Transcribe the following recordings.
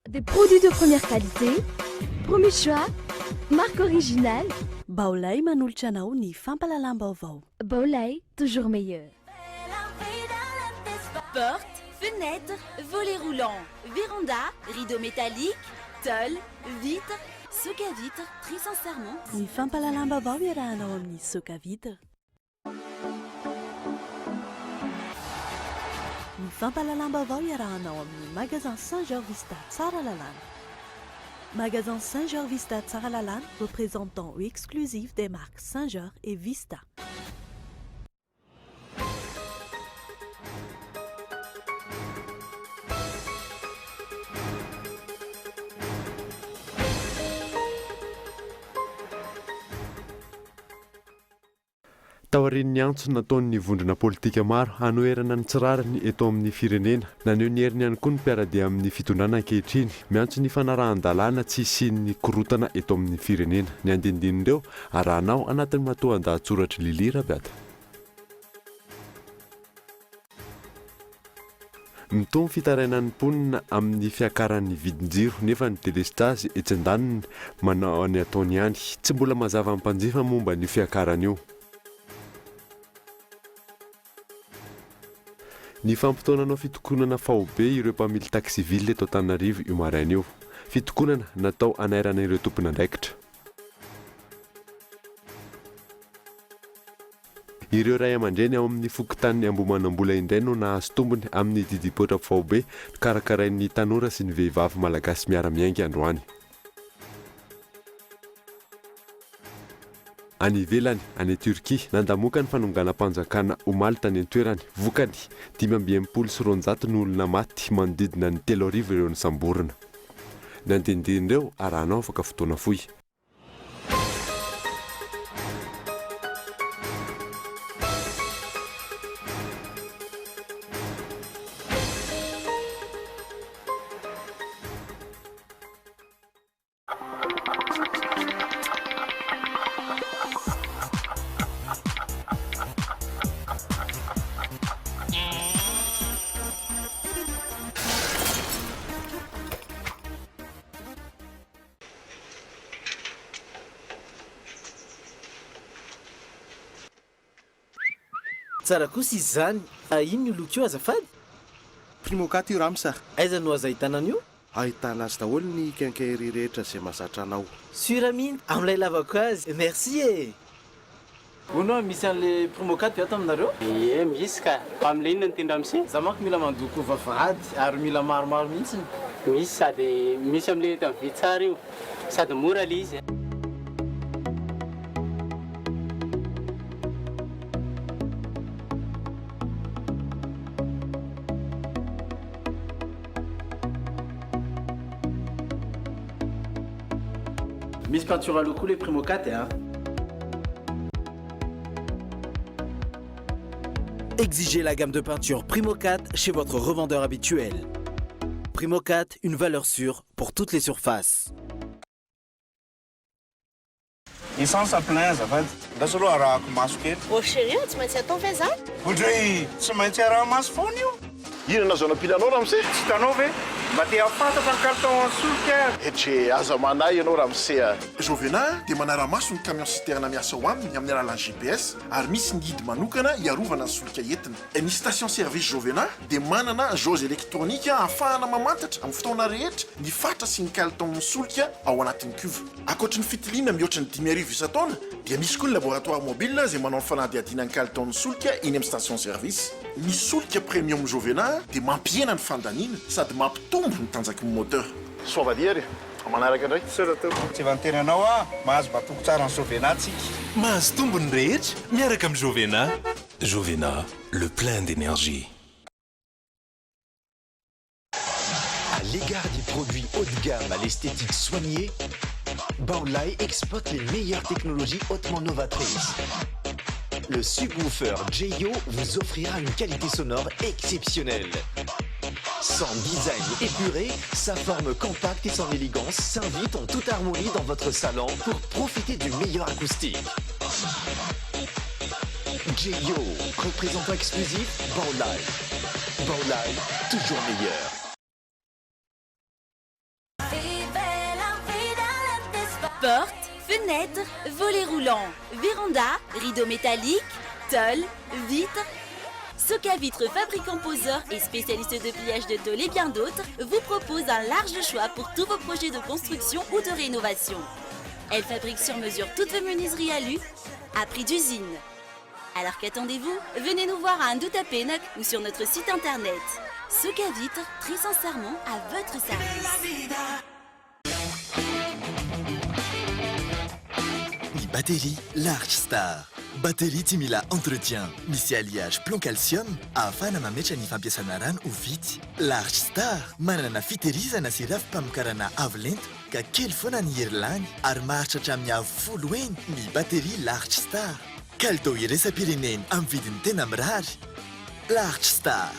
Des produits de première qualité, premier choix, marque originale. Baolay manolotra anao ny fampalalam-baovao. Baolay, toujours meilleur. Portes, fenêtres, volets roulants, véranda, rideaux métalliques, tôle, vitres, soc à vitres, très sincèrement. Ny fampalalam-baovao iarahanao amin'ny soc à vitre. Ny fampalalam-baovao iarahanao amin'ny magasin Saint-Georges Vista Tsara Lalàna. Magasin Saint-Georges Vista Tsara Lalàna, représentant exclusif des marques Saint-Georges et Vista. Taorian'ny antso nataon'ny vondrona politika maro hanoerana ny tsirarany eto amin'ny firenena. Naneho ny heriny ihany koa ny mpiaradia amin'ny fitondrana ankehitriny miantso ny fanarahan-dalàna tsy isian'ny korotana eto amin'ny firenena. Ny andinindinindreo arahanao anatin'ny matoan-dahatsoratra lilira beata. Mitombo fitarainan'ny mponina amin'ny fiakaran'ny vidin-jiro nefa ny delestazy etsy an-daniny manao ny ataony ihany. Tsy mbola mazava ny mpanjifa momba ny fiakarana io. Ny fampitoananao fitokonana faobe ireo mpamily taxiville eto Antananarivo io maraina io. Fitokonana natao anairana ireo tompon'andraikitra. Ireo ray aman-dreny ao amin'ny fokontany Ambohimanambola indray no nahazo tombony amin'ny didipotra faobe karakarain'ny tanora sy ny vehivavy malagasy miara-miainga androany. Any ivelany, any Turquie, nandamoaka ny fanonganam-panjakana omaly tany an-toerany, vokany 520 ny olona maty manodidina ny 3,000 ireo ny samborina. Ny andinindinindreo arahanao afaka fotoana fohy. Tsara kosa izy zany. Ino ny loko io azafady? Primokat io ramsa. Aiza no aza ahitana an'io? Ahitana azy daholo ny quincaillerie rehetra izay mahazatra anao. Sura mihitsy amin'ilay lavako azy. Merci e. Ono misy an'le primokat beata aminareo? Ie, misy ka. Amin'ilay inona ny tendra amsi? Za manko mila mandoko vavahady ary mila maromaro mihitsy. Misy sady misy amin'ilay eto amin'ny vitsara io. Sady mora le izy. Miss peinture à locaux les Primokat hein. Exigez la gamme de peinture Primokat chez votre revendeur habituel. Primokat, une valeur sûre pour toutes les surfaces. Essence à plein, ça va. Dasolo ara masqué. Oh chérie, tu m'as dit à ton fais ça? Oudri, tu m'as dit à masfonio. Ina na zona pilanao ramse? Tsy tanao ve? Mba te afantatra ny carton solika. Etre aza manay ianao ramse. Jovena dia manara-maso ny camion citerne miasa ho aminy amin'ny alalan'ny GPS ary misy ny hidy manokana iarovana ny solika entina. Ny station service Jovena dia manana jauge électronique ahafahana mamantatra amin'ny fotoana rehetra ny fatra sy ny kalitao solika ao anatin'ny cuve. Ankoatra ny fitiliana mihoatra ny 10,000 isan-taona dia misy koa ny laboratoire mobile izay manao ny fanadihadiana ny kalitao ny solika eny amin'ny station service. Ny solika premium Jovena dia mampiena ny fandaniana sady mampitombo ny tanjaky ny moteur. Soavadiary, manaraka indray. Tsy vantenanao mahazo batoko tsara ny Jovena tsika. Mahazo tombony rehetra miaraka amin'ny Jovena. Jovena, le plein d'énergie. À l'égard des produits haut de gamme à l'esthétique soignée, Baolay exploite les meilleures technologies hautement novatrices. Le subwoofer JYO vous offrira une qualité sonore exceptionnelle. Son design épuré, sa forme compacte et son élégance s'invitent en toute harmonie dans votre salon pour profiter du meilleur acoustique. JYO, représentant exclusif, Baolay. Baolay, toujours meilleur. Portes, fenêtres, volets roulants, véranda, rideaux métalliques, tôle, vitres. Soca Vitres, fabricant poseur et spécialiste de pliage de tôle et bien d'autres, vous propose un large choix pour tous vos projets de construction ou de rénovation. Elle fabrique sur mesure toutes vos menuiseries alu à prix d'usine. Alors qu'attendez-vous? Venez nous voir à Ndoutapénac ou sur notre site internet. Soca Vitres, très sincèrement à votre service. Ni batterie Large Star. Batterie tsy mila entretien, misy alliage plomb calcium ahafahana mametra ny fampiasana rano ho vitsy. Large Star manana fitehirizana sy rafi-pamokarana avo lento ka kely foana ny herilany ary maharitra hatramin'ny avo 10 eny ny batterie Large Star. Kalitao iraisam-pireneny amin'ny vidiny tena mirary. Large Star.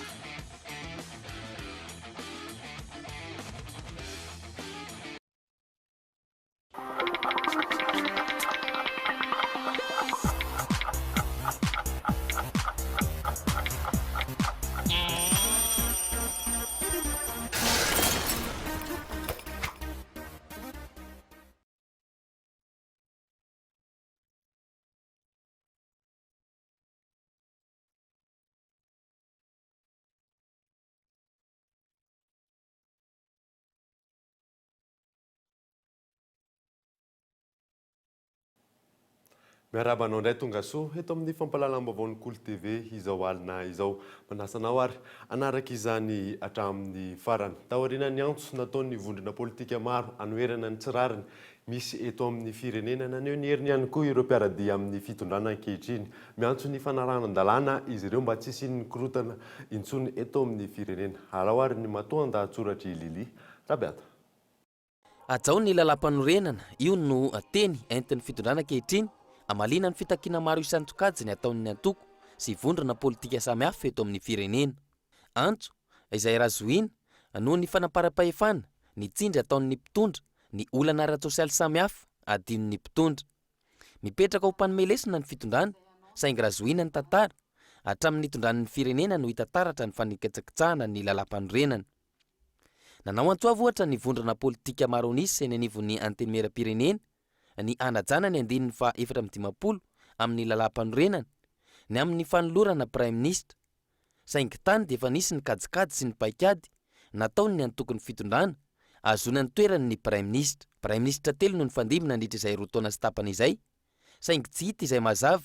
Miarabanao indray tonga soa eto amin'ny fampahalalam-baovao Kolo TV izao alina izao manasanao ary anaraka izany hatramin'ny farany. Taoriana ny antso nataon'ny vondrona politika maro anoherana ny tsirariny misy eto amin'ny firenena naneho ny heriny ihany koa ireo mpiaradia amin'ny fitondrana ankehitriny. Miantso ny fanarahan-dalàna izy ireo mba tsy hisian'ny korotana intsony eto amin'ny firenena. Alao ary ny matoan-dahatsoratra Lili Rabiata. Atao ny lalam-panorenana io no teny entin'ny fitondrana ankehitriny. Amalina ny fitakiana maro isan-tsokajy ny ataon'ny antoko sy vondrona politika samihafa eto amin'ny firenena. Antso izay razoina noho ny fanaparam-pahefana ny tsindry ataon'ny mpitondra ny olana ara-tsosialy samihafa adinon'ny mpitondra. Mipetraka ho mpanomelesina ny fitondrana saingy razoina ny tantara hatramin'ny itondran'ny firenena no hitantaratra ny faniketsakitsahana ny lalam-panorenana. Nanao antsoava ohatra ny vondrona politika maro anisy eny anivon'ny antenimera-pirenena ny anajana ny 450 amin'ny lalam-panorenana ny amin'ny fanolorana Prime Ministre. Saingy tany dia efa nisy ny kajikajy sy ny paikady nataony ny antokon'ny fitondrana azona ny toerany ny Prime Ministre. Prime Ministre telo no ny fandimina nandritra izay roa taona sy tapany izay, saingy tsy hita izay mazava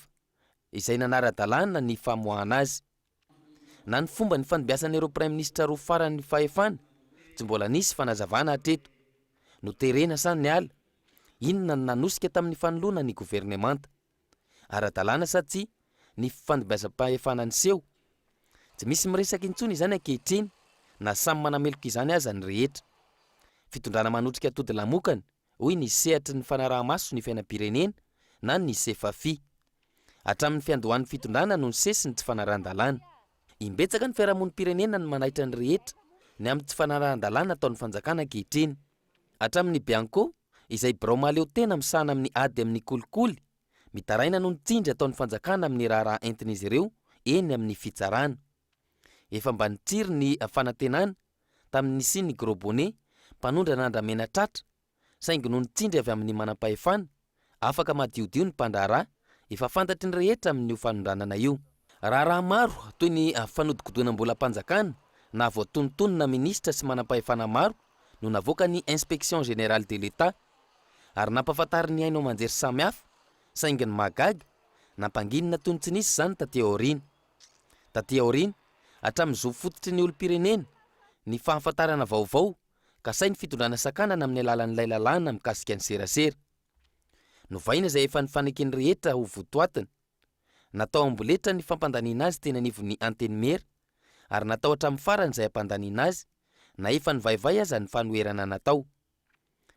izay nanara-dalàna ny famoahana azy. Na ny fomba ny fandibiasan'ireo Prime Ministre roa farany fahefana tsy mbola nisy fanazavana hatreto. No terena sa ny ala inona nanosika tamin'ny fanoloana ny governemanta. Ara-dalàna sa tsy ny fandibiasam-pahefana ny seho. Tsy misy miresaka intsony izany ankehitriny na samy manameloka izany aza ny rehetra. Fitondrana manotrika atody lamokany hoy ny sehatry ny fanaraha-maso ny fiainam-pirenena na ny sefafi. Hatramin'ny fiandohan'ny fitondrana no ny sesy ny tsy fanarahan-dalàna. Imbetsaka ny fiarahamonim-pirenena ny manaitra ny rehetra ny amin'ny tsy fanarahan-dalàna ataon'ny fanjakana ankehitriny. Hatramin'ny Bianco izay birao maleo tena misahana amin'ny ady amin'ny kolikoly, mitaraina no nitsindry ataon'ny fanjakana amin'ny raharaha entin'izy ireo eny amin'ny fitsarana. Efa mba nitsiry ny fanantenana tamin'ny Siny Gros Bonnet, mpanondra n'andramena tratra, saingy no nitsindry avy amin'ny manam-pahefana, afaka madiodio ny mpandraharaha, efa fantatry ny rehetra amin'ny fanondranana io. Raharaha maro toy ny fanodikodonam-bolam-panjakana na voatonontonona ministra sy manam-pahefana maro no navoaka ny Inspection Générale de l'État ary nampafantary ny haino manjery samihafa saingy ny magaga nampanginina toy ny tsy nisy zany taty aoriana. Taty aoriana hatramin'izao fototry ny olom-pirenena ny fahafantarana vaovao ka sainy fitondrana sakanana amin'ny alalan'ilay lalàna mikasika ny serasera. Novaina izay efa nifanekeny rehetra ho votoatiny. Natao amboletra ny fampandaniana azy teny anivon'ny antenimera ary natao hatramin'ny farany izay ampandaniana azy na efa nivaivay aza ny fanoherana natao.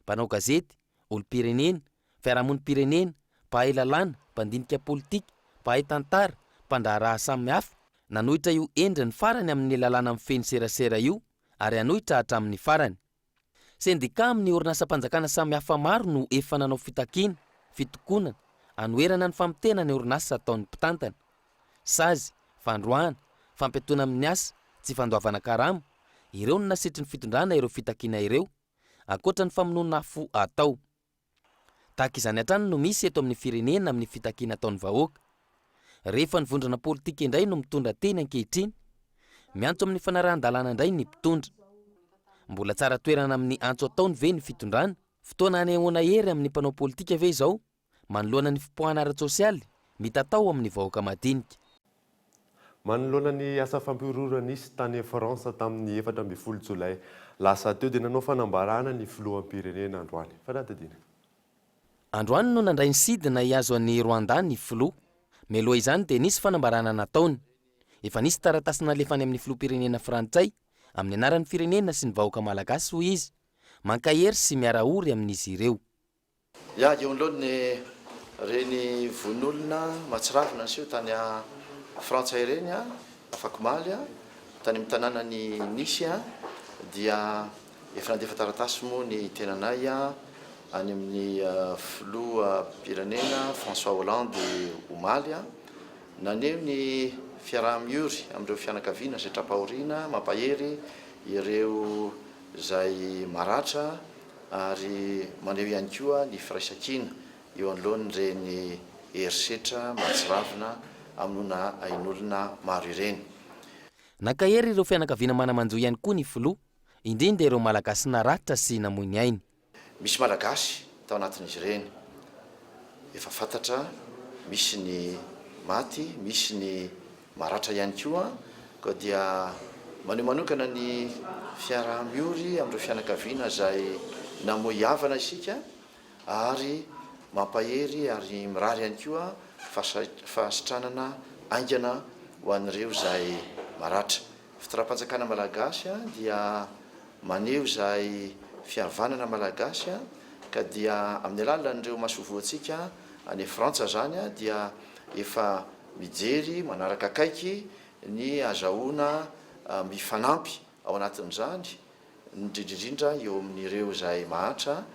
Mpanao gazety, olom-pirenena, fiarahamonim-pirenena, mpahay lalàna, mpandinika politika, mpahay tantara, mpandraharaha samihafa nanohitra io endry ny farany amin'ny lalàna mifeny serasera io ary hanohitra hatramin'ny farany. Sendika amin'ny orinasa-panjakana samihafa maro no efa nanao fitakiana, fitokonana, anoherana ny famitena ny orinasa ataon'ny mpitantana. Sazy, fandroana, fampetona amin'ny asa, tsy fandoavana karama, ireo no nasitry ny fitondrana ireo fitakiana ireo, akoatra ny famonoana afo atao. tahaka izany hatrany no misy eto amin'ny firenena amin'ny fitakiana ataon'ny vahoaka. Rehefa ny vondrana politika indray no mitondra teny ankehitriny, miantso amin'ny fanarahan-dalàna indray ny mpitondra. Mbola tsara toerana amin'ny antso ataony ve ny fitondrana? Fotoana anehoana hery amin'ny mpanao politika ve izao? Manoloana ny fipoahana ara-tsosialy, mitatao amin'ny vahoaka madinika. Manoloana ny asa fampiororana nisy tany Fransa tamin'ny 14 Jolay, lasa teo dia nanao fanambarana ny filoham-pirenena androany. Fanatadiana. Androany no nandray ny sidina hiazo an'i Rwanda ny filoha. Mialoha izany dia nisy fanambarana nataony. Efa nisy taratasy nalefany amin'ny filoham-pirenena frantsay amin'ny anaran'ny firenena sy ny vahoaka malagasy hoy izy. Mankahery sy miarahory amin'izy ireo. Ya, eo anoloany reny von'olona matsirafina sy tany frantsay ireny afaka maly tany amin'ny tanànany Nisy dia efa nandefa taratasy moa ny tenanay any amin'ny filoham-pirenena François Hollande omaly naneho ny fiaraha-miory amin'ireo fianakaviana izay trapahoriana mampahery ireo izay maratra ary maneho ihany koa ny firaisan-kina eo anoloany reny herisetra matsiravina aminona ain'olona maro ireny. Nankahery ireo fianakaviana manamanjo ihany koa ny filoha, indrindra ireo malagasy naratra sy namoy ny ainy. Misy malagasy tao anatin'izy ireny. Efa fantatra misy ny maty, misy ny maratra ihany koa, ka dia maneho manokana ny fiaraha-miory amin'ireo fianakaviana izay namoy havana isika ary mampahery ary mirary ihany koa fahasitranana aingana ho an'ireo izay maratra. Fitondram-panjakana malagasy dia maneho izay fihavanana malagasy ka dia amin'ny alalan'ireo masovoantsika any Frantsa zany dia efa mijery manaraka akaiky ny azahoana mifanampy ao anatin'izany indrindrindrindra eo amin'ireo izay maratra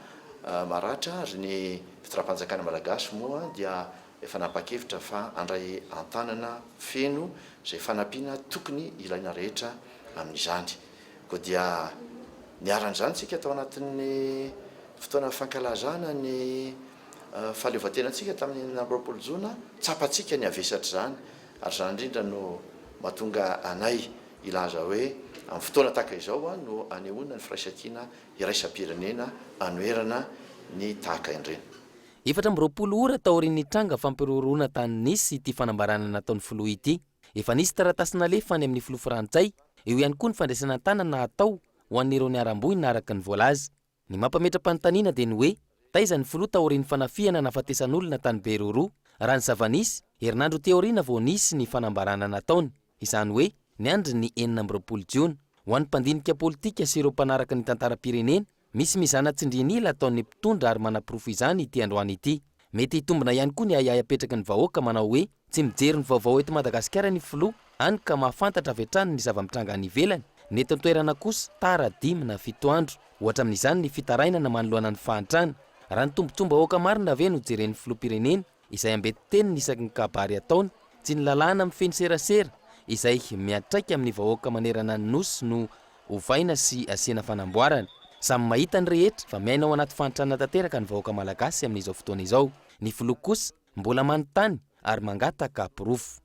ary ny fitondram-panjakana malagasy moa dia efa napakevitra fa andray antanana feno izay fanampiana tokony ilaina rehetra amin'izany. Ko dia niaran'izany tsika tao anatin'ny fotoana fankalazana ny fahaleovan-tenantsika tamin'ny 9 Jona, tsapatsika ny avesatra zany ary zany indrindra no mahatonga anay ilaza hoe amin'ny fotoana tahaka izao no anehoana ny firaisan-kina iraisam-pirenena anoherana ny tahaka ireny. 14 ora taorian'ny tranga fampiroroana tany Nisy ity fanambarana nataon'ny filoha ity. Efa nisy taratasy nalefany amin'ny filoha frantsay, eo ihany koa ny fandraisana tanana atao ho an'ireo niaram-boiny araka ny voalaza. Ny mampametra-panontaniana dia ny hoe taiza ny filoha taorian'ny fanafiana nafatesan'olona tany Beroro, raha ny zava-nisy herinandro teoriana vao nisy ny fanambarana nataony. Izany hoe ny andro ny 14 Jiona. Ho an'ny mpandinika politika sy ireo mpanaraka ny tantaram-pirenena, misy mizana tsindrinila ataon'ny mpitondra ary manapirofo izany ity androany ity. Mety hitombona ihany koa ny ayay apetraky ny vahoaka manao hoe tsy mijery ny vaovao eto Madagasikara ny filoha, any ka mahafantatra avy hatrany ny zava-mitranga any ivelany. Ny eto an-toerana kosa tara 5 na 7 andro. Ohatra amin'izany ny fitarainana manoloana ny fahantrana. Raha ny tombontsoa vahoaka marina ave no jeren'ny filoham-pirenena izay ambety teniny isaky ny kabary ataony, tsy ny lalàna amin'ny feny serasera izay miatraika amin'ny vahoaka manerana ny nosy no hovaina sy asiana fanamboarana. Samy mahita ny rehetra fa miaina ao anaty fahantrana tanteraka ny vahoaka malagasy amin'izao fotoana izao. Ny filoha kosa mbola manontany ary mangataka pirofo.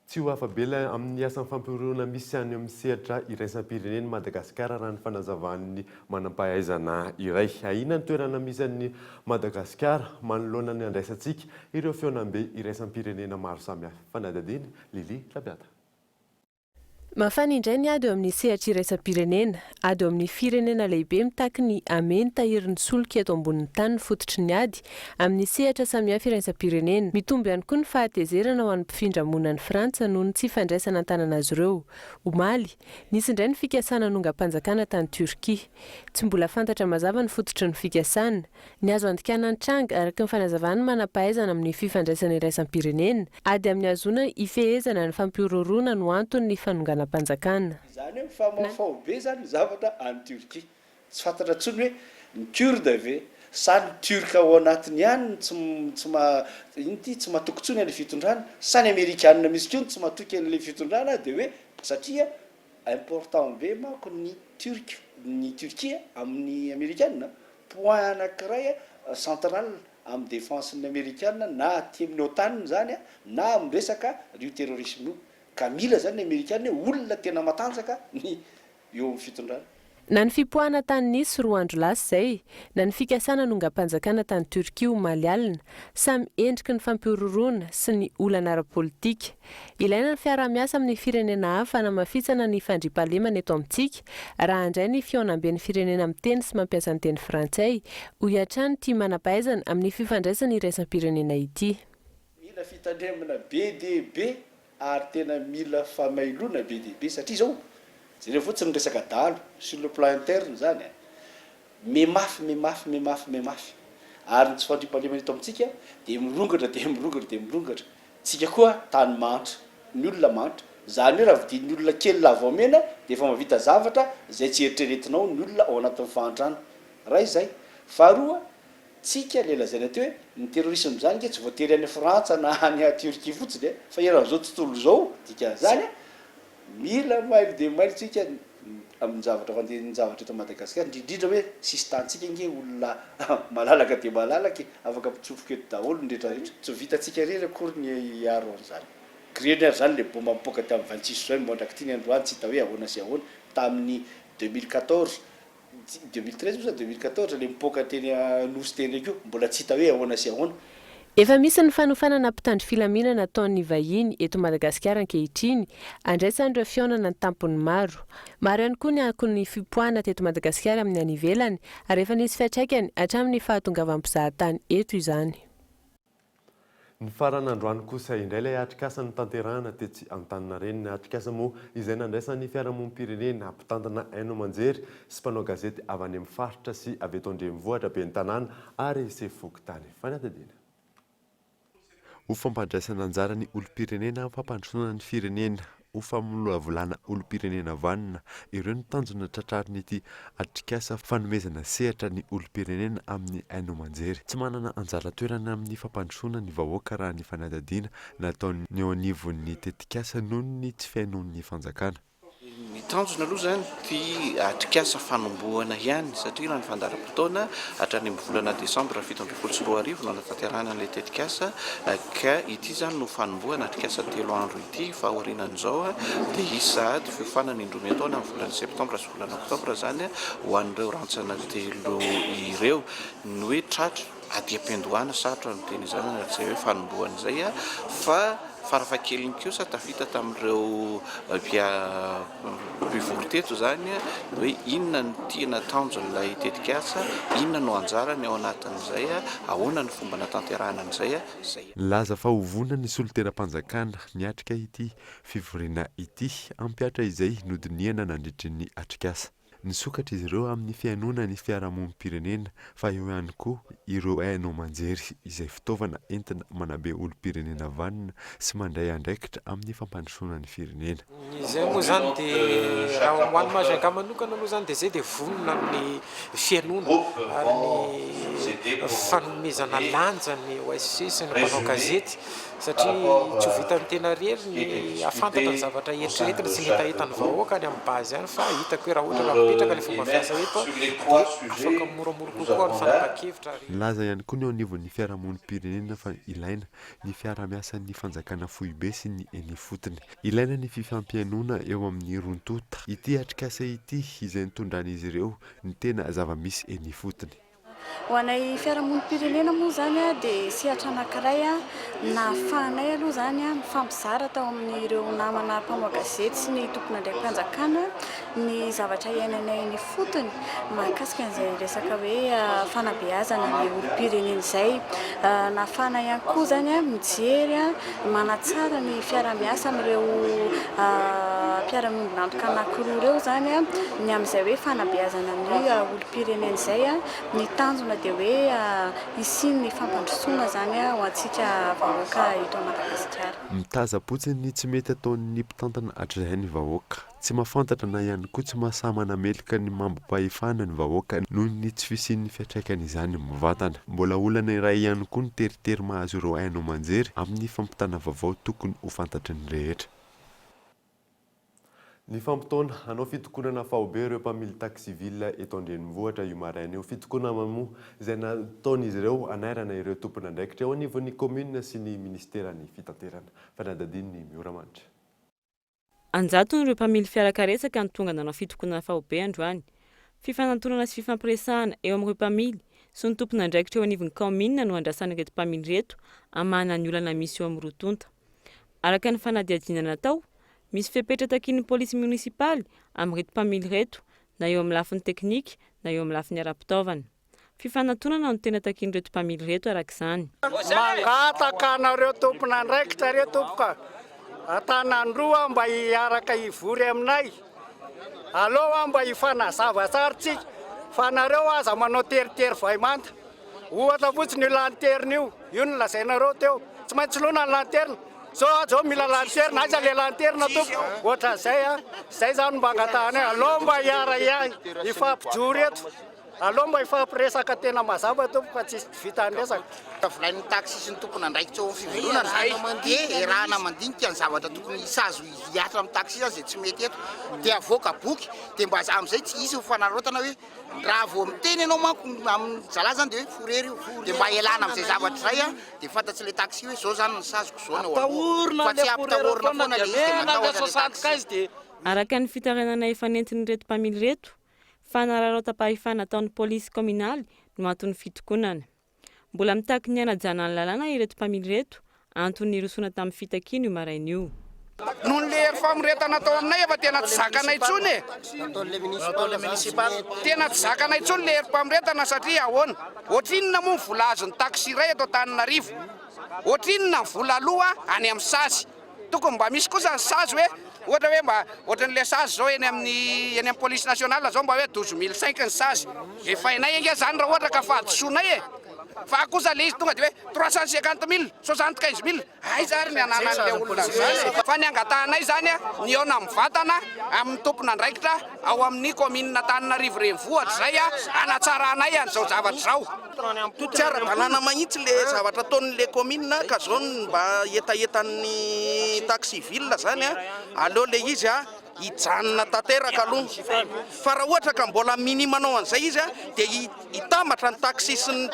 Tsy ho afabela amin'ny asan'ny fampiorona misy any amin'ny sehatra iraisam-pirenena Madagasikara raha ny fanazavan'ny manam-pahaizana iray. Ahina ny toerana misy an'ny Madagasikara manoloana ny andraisantsika ireo feonambe iraisam-pirenena maro samihafa. Fanadadiny Lili Labiata. Mafana indray ny ady eo amin'ny sehatra iraisam-pirenena, ady eo amin'ny firenena lehibe mitaky ny ameny tahirin'ny solika eto ambonin'ny tany fototry ny ady amin'ny sehatra samihafa iraisam-pirenena. Mitombo ihany koa ny fahatezerana ho an'ny mpifindra monan'ny Frantsa noho ny tsy fandraisana an-tanana azy ireo. Omaly, nisy indray ny fikasana nongam-panjakana tany Turkia. Tsy mbola fantatra mazava ny fototry ny fikasana. Ny azo andikana ny tranga araka ny fanazavana manam-pahaizana amin'ny fifandraisana iraisam-pirenena, ady amin'ny azona ifehezana ny fampiororona no antony ny fanongana panjakana. Zany hoe famafao be zany zavatra any Turkia. Tsy fantatra tsony hoe ny Kurde ve sa ny Turka ao anatiny ihany tsy mahatoky tsony an'ilay fitondrana, sa ny Amerikanina misy koa tsy mahatoky an'ilay fitondrana dia hoe satria important be manko ny Turkia amin'ny Amerikanina point anankiray central amin'ny défense-ny amérikana na aty amin'ny otan zany a na amin'ny resaka rio terrorisme io ka mila zany ny amérikana olona tena matanjaka ny eo amin'ny fitondrana. Na ny fipoahana tany nisy roa andro lasa izay na ny fikasana nongam-panjakana tany Turkia omaly alina samy endriky ny fampiororoana sy ny olana ara-politika. Ilaina ny fiarah-miasa amin'ny firenena hafa hanamafisana ny fandriampahalemana eto amintsika raha handray ny fionamben'ny firenena miteny sy mampiasa ny teny frantsay ho hiatrany tia manam-pahaizana amin'ny fifandraisana iraisam-pirenena ity. Mila fitandremana be dia be ary tena mila famailona be dia be satria zao jereo fotsiny resaka dalo sur le plan interne zany memafy ary ny tsy fandriampahalemana eto amintsika dia mirongatra tsika koa tany mantra ny olona mantra zany hoe raha vidin'ny olona kely lavamena dia efa mavita zavatra zay tsy eritreretinao ny olona ao anatin'ny fahantrana raha izay. Faharoa tsika le lazaina teo hoe ny terrorisme zany ke tsy voatery any Frantsa na any Turquie fotsiny fa eran'izao tontolo zao dika zany mila mailo dia mailo tsika amin'ny zavatra fandehan'ny zavatra eto Madagasikara indrindra hoe sisy tantsika nge olona malalaka dia malalaka afaka mpitsofoka eto daholo ny rehetrarehetra tsy vitantsika rery akory ny aro an'izany. Créer zany le bomba mipoaka tamin'ny 26 juin mondraky ty ny androany tsy hita hoe ahoana sy ahoana tamin'ny 2014 2013 moa 2014 le mipoaka teny anosy teny akeo mbola tsy hita hoe ahoana sy ahoana. Efa misy ny fanofanana mpitandro filaminana ataon'ny vahiny eto Madagasikara ankehitriny andraisan'ireo fionana ny tampony maro. Maro ihany koa ny ankon'ny fipoahana teto Madagasikara amin'ny any ivelany ary efa nisy fiantraikany hatramin'ny fahatongavam-pizahatany eto izany. Ny faran'androany kosa indray ilay atrikasa ny tanterahana tetsy Antaninarenina atrikasa moa izay nandraisan'ny fiarahamonim-pirenena mpitantana haino aman-jery sy mpanao gazety avy any amin'ny faritra sy avy eto andrenivohitra ben'ny tanàna ary sefokotany fanatadiana. Ho fampandraisana anjara ny olom-pirenena fampandrosoana ny firenena ho famolavolana olom-pirenena vanina ireo ny tanjona tratrariny ity atrikasa fanomezana sehatra ny olom-pirenena amin'ny haino aman-jery. Tsy manana anjara toerana amin'ny fampandrosoana ny vahoaka raha ny fanadadiana nataony eo anivon'ny tetikasa noho ny tsy fiainon'ny fanjakana. Ny tanjona aloha zany ty atrikasa fanombohana ihany satria raha ny fandaharam-potoana hatrany amin'ny volana Desambra 7 no anatanterahana an'ilay tetikasa ka ity zany no fanombohana atrikasa 3 andro ity fahorianan'izao dia isady fiofanana indroa taona amin'ny volana Septambra sy volana Oktobra zany ho an'ireo rantsana telo ireo ny hoe tratra aty-am-piandohana sarotra no teny izany raha tsy hoe fanombohana izay fa farafahakeliny kosa tafita tamin'ireo mpivory teto zany hoe inona ny tiana tanjon'ilay tetikasa, inona no anjarany ao anatin'izay, ahoana ny fomba natanterahana an'izay zay. Laza fa hovona ny solon-teram-panjakana niatrika ity fivoriana ity ampiatra izay nodiniana nandritry ny atrikasa. Nisokatra izy ireo amin'ny fiainona ny fiarahamonim-pirenena fa eo ihany koa ireo haino aman-jery izay fitaovana entina manabe olom-pirenena vanina sy mandray andraikitra amin'ny fampandrosoana ny firenena. Izay moa zany dia raha hoan'ny Mahazanga manokana moa zany dia izay dia vonona amin'ny fiainona ary ny fanomezana lanja ny OSC sy ny mpanao gazety satria tsy ho vitany tena rery ny afantatra ny zavatra eritreretina sy ny etaetan'ny vahoaka any amin'ny bazy ihany fa hitako hoe raha ohatra raha mipetraka ilay fomba fiasa eto dia afaka moramora kokoa ny fanapa-kevitra. Laza ihany koa ny eo anivon'ny fiarahamonim-pirenena fa ilaina ny fiarah-miasan'ny fanjakana foibe sy ny eny fotony. Ilaina ny fifampiainona eo amin'ny rontota ity atrikasa ity izay nitondran'izy ireo ny tena zava-misy eny fotony. Ho anay fiarahamonim-pirenena moa zany dia sehatra anankiray nahafahanay aloha zany mifampizara tao amin'ireo namana mpamao gazety sy ny tompon'andraikimpanjakana ny zavatra iainanay ny fotony mahakasika an'izay resaka hoe fanabeazana ny olom-pirenena izay. Nahafahana ihany koa zany mijery manatsara ny fiarah-miasa amin'ireo mpiara-miombonantoka anankiroa ireo zany ny amin'izay hoe fanabeazana ny olom-pirenena izay ny tanjona dia hoe isin ny fampandrosoana zany ho antsika vahoaka eto Madagasikara. Mitaza-potsiny ny tsy mety ataon'ny mpitantana hatr'izay ny vahoaka. Tsy mahafantatra na ihany koa tsy mahasamana melika ny mambam-pahefana ny vahoaka noho ny tsy fisian'ny fiantraikany izany mivantana. Mbola olana iray ihany koa ny teritery mahazo ireo haino aman-jery amin'ny fampitana vaovao tokony ho fantatry ny rehetra. Ny fampitona anao fitokonana fahobe ireo mpamily taxiville eto andrenivohitra io maraina io. Fitokonana moa izay nataon'izy ireo anairana ireo tompon'andraikitra eo anivon'ny commune sy ny ministeran'ny fitaterana. Fanadadin'ny Mioramanitra. Anjatony ireo mpamily fiarakaretsaka ny tonga nanao fitokonana fahobe androany. Fifanantonana sy fifampiresahana eo amin'ireo mpamily sy ny tompon'andraikitra eo anivon'ny commune no andrasana ireto mpamily reto amana ny olana misy eo amin'ny Rotonta. Araka ny fanadihadiana natao, misy fepetra takin'ny polisy munisipaly amin'ireto mpamily reto na eo amin'ny lafiny teknika na eo amin'ny lafiny ara-pitaovana. Fifanantonana no tena takin'ireto mpamily reto arak'izany. Mangataka anareo tompon'andraikitra reto tompoka. Atanandroa mba hiaraka hivory aminay. Aloha mba hifanazava tsara tsika. Fa nareo aza manao teritery vaimanta. Ohatra fotsiny io lanterne io no lazainareo teo. Tsy maintsy lona ny lanterne. Zao mila lanterne, aiza le lanterne tompo. Ohatra zay zany mba angatahana. Aloha mba hiara hifampijoro eto. Aloha mba ifampiresaka tena mazava tompo fa tsy vita andresaka. Tavolain'ny taxi sy ny tompon'andraikitra eo amin'ny fivelomana zany mandeha erahana mandinika ny zavatra tokony isazo hiatra amin'ny taxi zany zay tsy mety eto. Dia avoaka boky dia mba amin'izay tsy hisy mifanarotana hoe raha vao miteny ianao manko amin'ny zalahy zany dia hoe forery io. Dia mba ialana amin'izay zavatra izay dia fantatsy le taxi hoe zao zany ny sazoko zao no fa tsy ampitahorina foana le izy dia matahotra le taxi. Araka ny fitarenana efa nentin'ny reto mpamily reto, fanararaotapahifana nataon'ny polisy kominaly no antony fitokonana. Mbola mitaky ny anajana ny lalàna ireto mpamily reto, antony nirosona tamin'ny fitakiana io maraina io. Noho ny le famoretana tao aminay efa tena tsy zakanay intsony e. Tena tsy zakanay intsony le mpamoretana satria ahoana. Ohatrinona moa ny vola azon'ny taxi iray eto Antananarivo. Ohatrinona ny vola aloha any amin'ny sazy. Tokony mba misy kosa ny sazy hoe ohatra hoe mba ohatran'le sazy zao eny amin'ny police nationale zao mba hoe 12,500 ny sazy. Efa hainay enga zany raha ohatra ka fahadisoanay e. Fa kosa le izy tonga dia hoe 350,000, 75,000. Ay zary ny ananan'le olona zany. Fa ny angatahanay zany ny eo amin'ny vatana amin'ny tompon'andraikitra ao amin'ny commune Antananarivo renivohitra zay anatsarahanay an'izao zavatra zao. Tsy ara-dalàna mahitsy le zavatra ataon'le commune ka zao mba etaetan'ny taxiville zany aleo le izy hijanona tanteraka aloha. Fa raha ohatra ka mbola minimanao an'izay izy dia hitambatra ny taxi sy ny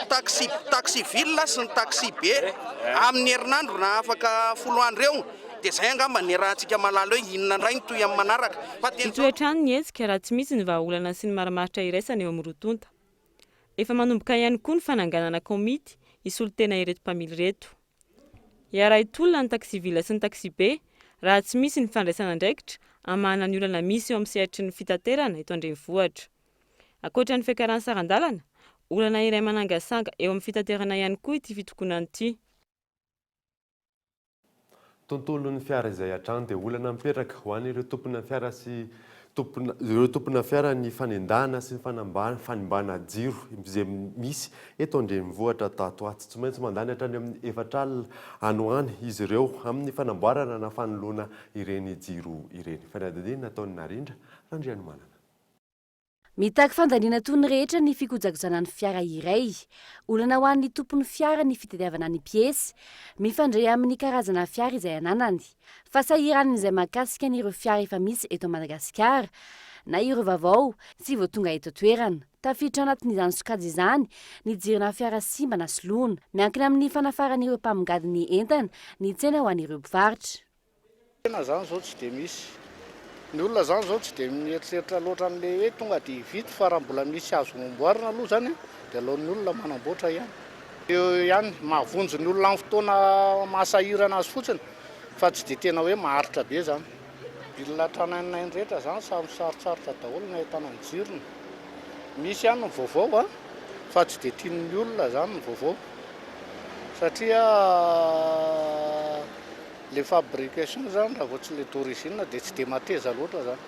taxiville sy ny taxi be amin'ny herinandro na afaka 10 andro eo. Dia zay angamba ny rahantsika malala hoe inona indray ny toy amin'ny manaraka. Toetrany ny hetsika raha tsy misy ny vahaolana sy ny marimaritra iraisana eo amin'ny Rotonta. Efa manomboka ihany koa ny fananganana komity hisolo tena ireto mpamily reto. Iarahitolona ny taxiville sy ny taxi be raha tsy misy ny fandraisana andraikitra amana ny olana misy eo amin'ny sehatry ny fitaterana eto andrenivohitra. Ankoatra ny fiakaran'ny sarandalana, olana iray manangasanga eo amin'ny fitaterana ihany koa ity fitokonana ity. Tontolon'ny fiara izay hatrany dia olana mipetraka ho an'ireo tompona fiara sy ireo tompona fiara ny fanendahana sy ny fanimbana jiro izay misy eto andrenivohitra tato ato. Tsy maintsy mandany hatrany amin'ny 4 alina anoany izy ireo amin'ny fanamboarana na fanoloana ireny jiro ireny. Fanadihadiana nataon'ny Narindra Randrianomanana. Mitaky fandaniana toy ny rehetra ny fikojakojana ny fiara iray. Olana ho an'ny tompon'ny fiara ny fitadiavana ny piesy, mifandray amin'ny karazana fiara izay ananany. Fa sahiran'ny izay mahakasika n'ireo fiara efa misy eto Madagasikara, na ireo vaovao sy vao tonga eto toerana. Tafiditra anatin'izany sokajy izany ny jirona fiara simba na soloina, miankina amin'ny fanafaran'ireo mpamongady ny entana ny tsena ho an'ireo mpivarotra. Tena zany zao tsy dia misy. Ny olona zany zao tsy dia mieritreritra loatra an'le hoe tonga dia vita fa raha mbola misy azo amboarina aloha zany dia alohan'ny olona manamboatra ihany. Eo ihany mahavonjy ny olona amin'ny fotoana mahasahirana azy fotsiny fa tsy dia tena hoe maharitra be zany. Bilina tranainay rehetra zany samy sarotsarotra daholo ny ahitana ny jirony. Misy ihany ny vaovao fa tsy dia tian'ny olona zany ny vaovao satria le fabrication zany raha vao tsy le d'origine dia tsy dia mateza loatra zany.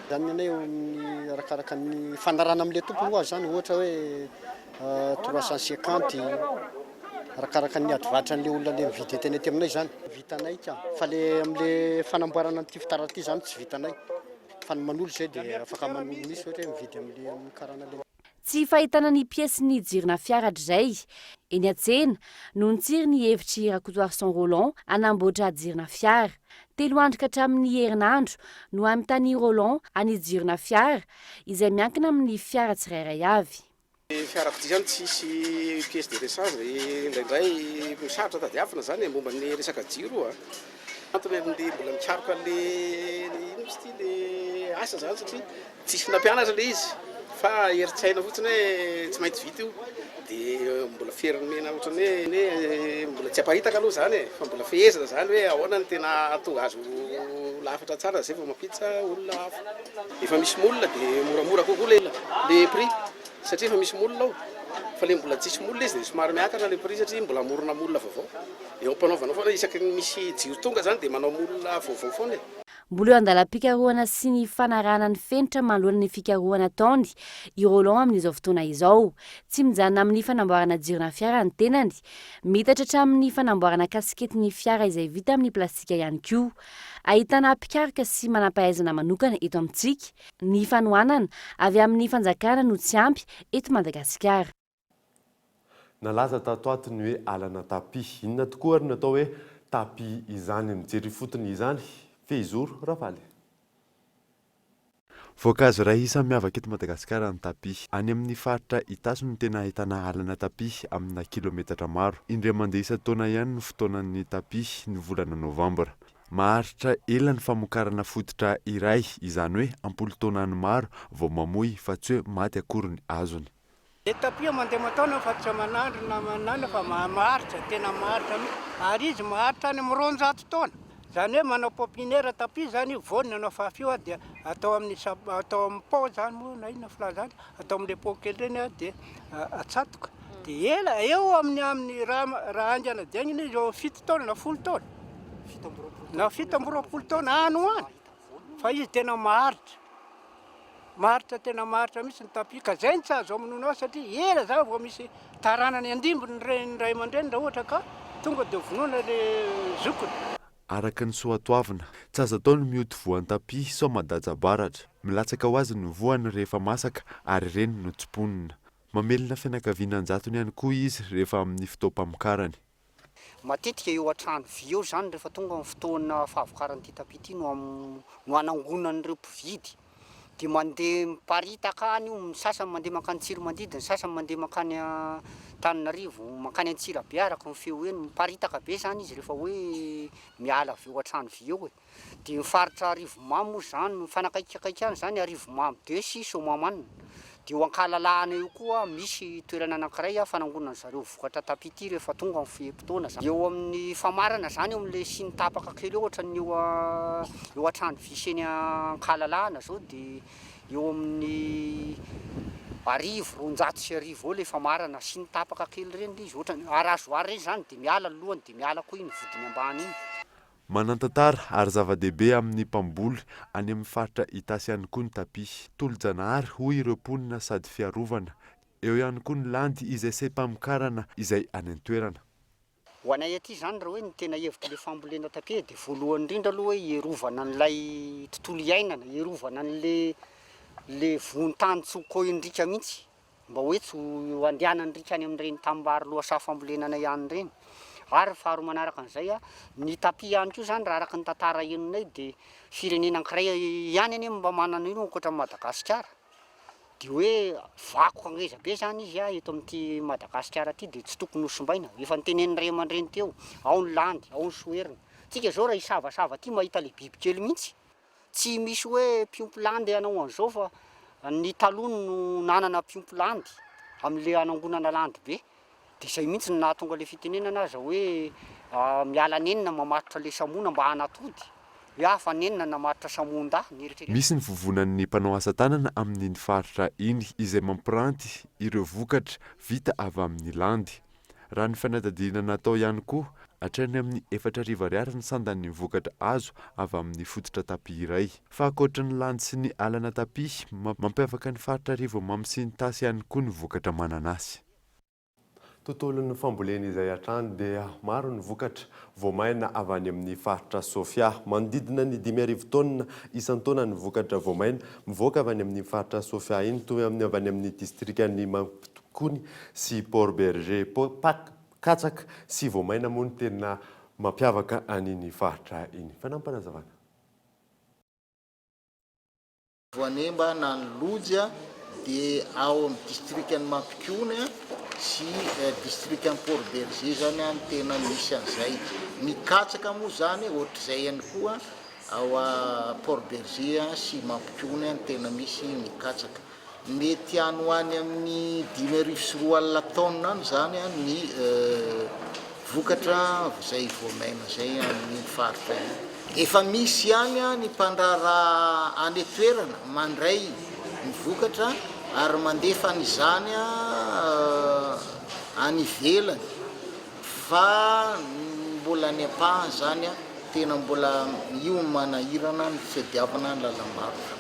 Zany anay amin'ny arakaraka ny fanarana amin'le tompony koa zany ohatra hoe 350 arakaraka ny adivatry an'le olona le mividy teny ety aminay zany vitanay ka. Fa le amin'le fanamboarana an'ity fitaratra ity zany tsy vitanay. Fa ny manolo zay dia afaka manolo misy ohatra hoe mividy amin'ny karana le. Tsy fahitana ny piesy ny jirona fiara hatr'izay. Eny an-tsena no nitsiry ny hevitry rakotoary Saint Roland anamboatra jirona fiara. 3 andro ka hatramin'ny herinandro no amitany Roland hanijirona fiara izay miankina amin'ny fiara tsirairay avy. Fiarako ty zany tsisy pièce de rechange indraindray misarotra tadiavina zany momba ny resaka jiro antony amin'le mbola mikaroka le ino izy ty le asa zany satria tsisy nampianatra le izy fa eritsaina fotsiny hoe tsy maintsy vita io dia mbola ferimena ohatrany hoe mbola tsy aparitaka aloha zany fa mbola fehezana zany hoe ahoana ny tena tonga azo lafatra tsara zay vao mampitsa olona hafa. Efa misy molina dia moramora kokoa le prix satria efa misy molina ao fa le mbola tsisy molina izy dia somary miakatra le prix satria mbola morona molina vaovao. Eo ampanaovana foana isaky misy jiro tonga zany dia manao molina vaovao foana. Mbola eo andalam-pikarohana sy ny fanarahana ny fenitra manoloana ny fikarohana taony i Roland amin'izao fotoana izao. Tsy mijanona amin'ny fanamboarana jirona fiara ny tenany, mitatra hatramin'ny fanamboarana kasikety ny fiara izay vita amin'ny plastika ihany koa. Ahitana pikaroka sy manam-pahaizana manokana eto amintsika. Ny fanohanana avy amin'ny fanjakana no tsy ampy eto Madagasikara. Nalaza tato ato ny hoe alana tapi. Inona tokoa ary natao hoe tapi izany, mijery fotony izany. Fehizoro Ravaly. Voankazo iray isan'ny miavaka eto Madagasikara ny tapi. Any amin'ny faritra Itaso no tena ahitana alana tapi amina kilometatra maro. Indray mandeha isan-taona ihany no fotoanan'ny tapi ny volana Novambra. Maharitra ela ny famokarana fototra iray, izany hoe ampolo taona ny maro vao mamoy fa tsy hoe maty akory ny azony. Le tapis mandeha mataona fatotra manandro na manana fa maharitra tena maharitra ary izy maharitra any amin'ny 200 taona. Zany hoe manao popinera tapis zany vonina nanao fafio dia atao amin'ny atao amin'ny pot zany moa na inona fila zany atao amin'ny pot kely reny dia atsatoka dia ela eo amin'ny raha andiana diagnina izy eo 7 taona na 10 taona na 7 taona ano any fa izy tena maharitra tena maharitra mihitsy ny tapis ka zay tsy azo amin'nao satria ela zany vao misy taranany andimbony ny ray aman-dreny raha ohatra ka tonga dia vonoina le zokony. Araka ny soatoavina, tsy azo atao ny mioty voan'ny tapi sao madajabaratra. Milatsaka ho azy ny voany rehefa masaka ary reny no tsiponina. Mamelona fianakavianan-jatony ihany koa izy rehefa amin'ny fotoam-pamokarany. Matetika eo an-trano vy eo zany rehefa tonga amin'ny fotoana fahavokaran'ity tapi ity no anangonan'ireo mpividy. Dia mandeha miparitaka any io, sasany mandeha makany Tsiromandidy, sasany mandeha makany Tananarivo, makany Antsirabe araka ny feo eny, miparitaka be zany izy rehefa hoe miala avy eo an-trano vy eo. Dia mifaritra Arivomamy zany, mifanakaikikaikany zany Arivomamy 2 sy Somamanina. Dia eo Ankalalahana eo koa misy toerana anankiray fanangonana zareo vokatra tapi ity rehefa tonga amin'ny fehem-potoana zany. Eo amin'ny famarana zany eo amin'le siny tapaka kely eo ohatra ny eo an-trano viseny Ankalalahana zao dia eo amin'ny 200 sy 100 eo le famarana siny tapaka kely reny izy ohatra ny arazoary reny zany dia miala alohany dia miala koa iny vodiny ambany iny. Manantantara ary zava-dehibe amin'ny mpamboly any amin'ny faritra Itasy ihany koa ny tapi. Tolo-janahary hoy ireo mponina sady fiarovana. Eo ihany koa ny landy izay sempamokarana izay any an-toerana. Ho anay aty zany raha hoe ny tena hevitra le fambolena tapi dia voalohany indrindra aloha hoe hierovana an'ilay tontolo iainana, hierovana an'le vonin-tany tsy ho koindrika mihitsy mba hoe tsy ho andehanandrika any amin'ireny tanimbary lohasaha fambolenana ihany ireny. Ary faharoa manaraka an'izay ny tapi ihany koa zany raha araka ny tantara henonay dia firenena anankiray ihany any mba manana io ankoatra Madagasikara. Dia hoe vakoka angeza be zany izy eto amin'ity Madagasikara ity dia tsy tokony hosimbaina. Efa nitenen'ny ray aman-dreny teo, ao ny landy, ao ny soerina. Tsika zao raha hisavasava ity mahita le bibikely mihitsy. Tsy misy hoe piompolandy anao an'izao fa ny taloha no nanana piompolandy amin'le anangonana landy be. Dia izay mihitsy no nahatonga le fitenenana aza hoe miala nenina mamatotra le samona mba hanatody. Hoe fa nenina namatotra samonda. Misy ny vovonan'ny mpanao asa tanana amin'ny faritra iny izay mampiranty ireo vokatra vita avy amin'ny landy. Raha ny fanadadiana natao ihany koa, hatrany amin'ny 4,000 ariary ny sandan'ny vokatra azo avy amin'ny fototra tapi iray. Fa ankoatra ny landy sy ny alana tapi, mampiavaka ny faritra Arivomamy sy ny Tasy ihany koa ny vokatra mananasy. tontolon'ny fambolena izay hatrany dia maro ny vokatra voamaina avy any amin'ny faritra Sofia. Manodidina ny 5,000 taonina isan-taona ny vokatra voamaina mivoaka avy any amin'ny faritra Sofia iny toy amin'ny avy any amin'ny distriktan'ny Mampitokony sy Port Berger. Katsaka sy voamaina moa ny tena mampiavaka an'iny faritra iny. Fanampanazavana. Voanemba na ny loja dia ao amin'ny distriktan'ny Mampitokony sy distriktan'ny Port Berger zany ny tena misy an'izay. Ny katsaka moa zany ohatr'izay ihany koa ao a Port Berger sy Mampitokony ny tena misy ny katsaka. Mety any ho any amin'ny 5,400 taonina any zany ny vokatra izay voamaina zay amin'ny faritra iny. Efa misy ihany ny mpandrara any toerana mandray ny vokatra ary mandefa an'izany any ivelany fa mbola ny ampahany zany tena mbola io manahirana ny fiadiavana ny lalam-barotra.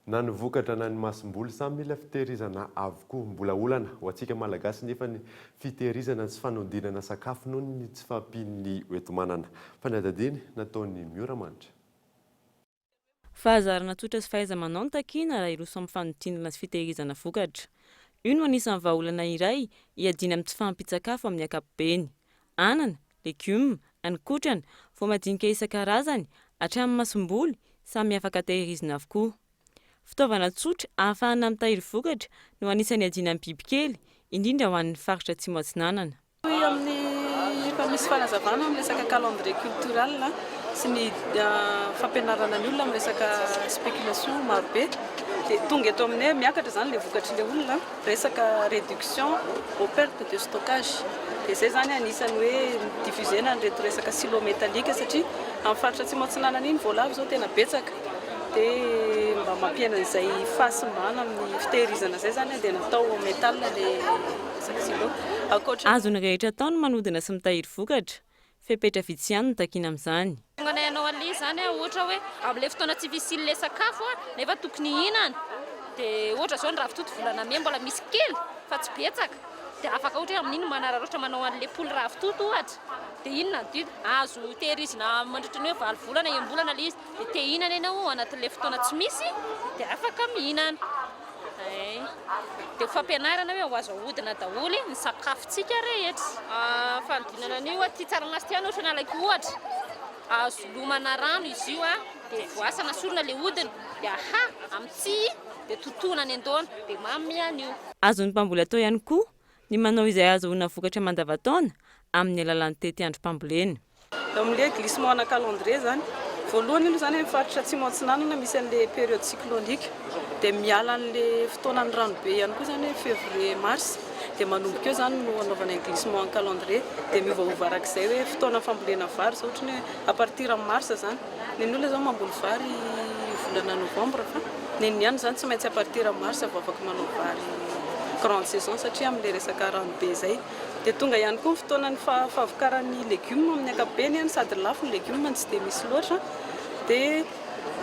Na ny vokatra na ny masom-boly samy mila fitehirizana avokoa, mbola olana ho antsika malagasy nefa ny fitehirizana sy fanodinana sakafo noho ny tsy fampian'ny oentomanana. Fanadadiny nataony Mioramanitra. Fahazarana tsotra sy fahaiza-manao ny takiana raha iroso amin'ny fanodinana sy fitehirizana vokatra. Io no anisan'ny vahaolana iray iadina amin'ny tsy fahampitsakafo amin'ny ankapobeny. Anana, legioma, hanin-kotrana, voamadinika isan-karazany hatramin'ny masom-boly samy afaka tehirizina avokoa. Fitaovana tsotra ahafahana mitahiry vokatra no anisan'ny adiana amin'ny bibikely, indrindra ho an'ny faritra Atsimo Atsinanana. Amin'ny efa misy fanazavana amin'ny resaka calendrier culturel sy ny fampianarana ny olona amin'ny resaka spéculation marobe. Dia tonga eto aminay miakatra zany ilay vokatrin'ilay olona resaka réduction aux pertes de stockage. Dia izay zany anisany hoe diffusena nyreto resaka silo métallique satria amin'ny faritra Atsimo Atsinanana iny voalavo zao tena betsaka. Dia mba mampiana izay fahasimbana amin'ny fitehirizana izay zany dia natao métal ilay silo. Azony rehetra ataony manodina sy mitahiry vokatra, fepetra vitsy ihany no takiana amin'izany. Anao ali zany ohatra hoe amin'ilay fotoana tsy visily ilay sakafo nefa tokony hihinana dia ohatra zao ny ravitoto volana me mbola misy kely fa tsy betsaka dia afaka ohatra hoe amin'iny manararaotra manao an'ilay poly ravitoto ohatra dia inona ny azo tehirizina mandritra ny hoe 9 volana iam-bolana ilay izy dia te hihinana ianao anatin'ilay fotoana tsy misy dia afaka mihinana. Dia fampianarana hoe ho azo ahodina daholo ny sakafontsika rehetra. Fanodinana an'io ty tsaranazy ty ohatra ny alaiky ohatra azo lomana rano izy io dia voasana sorona ilay hodiny dia amin'ny tsihy dia totona ny andoana dia mamy an'io. Azon'ny mpamboly atao ihany koa ny manao izay azahoana vokatra mandavataona amin'ny alalan'ny tety androm-pambolena. Amin'ilay glissement na calendrier zany voalohany ilo zany amin'ny faritra Atsimo Atsinanana misy an'ilay période cyclonique dia miala an'ilay fotoanan'ny ranobe ihany koa zany février mars dia manomboka eo zany no anaovana glissement en calendrier dia miovaova arak'izay hoe fotoana fambolena vary zao ohatra hoe à partir amin'ny mars zany ny olona zao mamboly vary volana novembre fa ny ihany zany tsy maintsy à partir amin'ny mars vao afaka manao vary grande saison satria amin'ilay resaka ranobe zay. Dia tonga ihany koa fotoana ny fahavokaran'ny legioma amin'ny ankapobeny ihany sady lafo ny legioma tsy dia misy loatra dia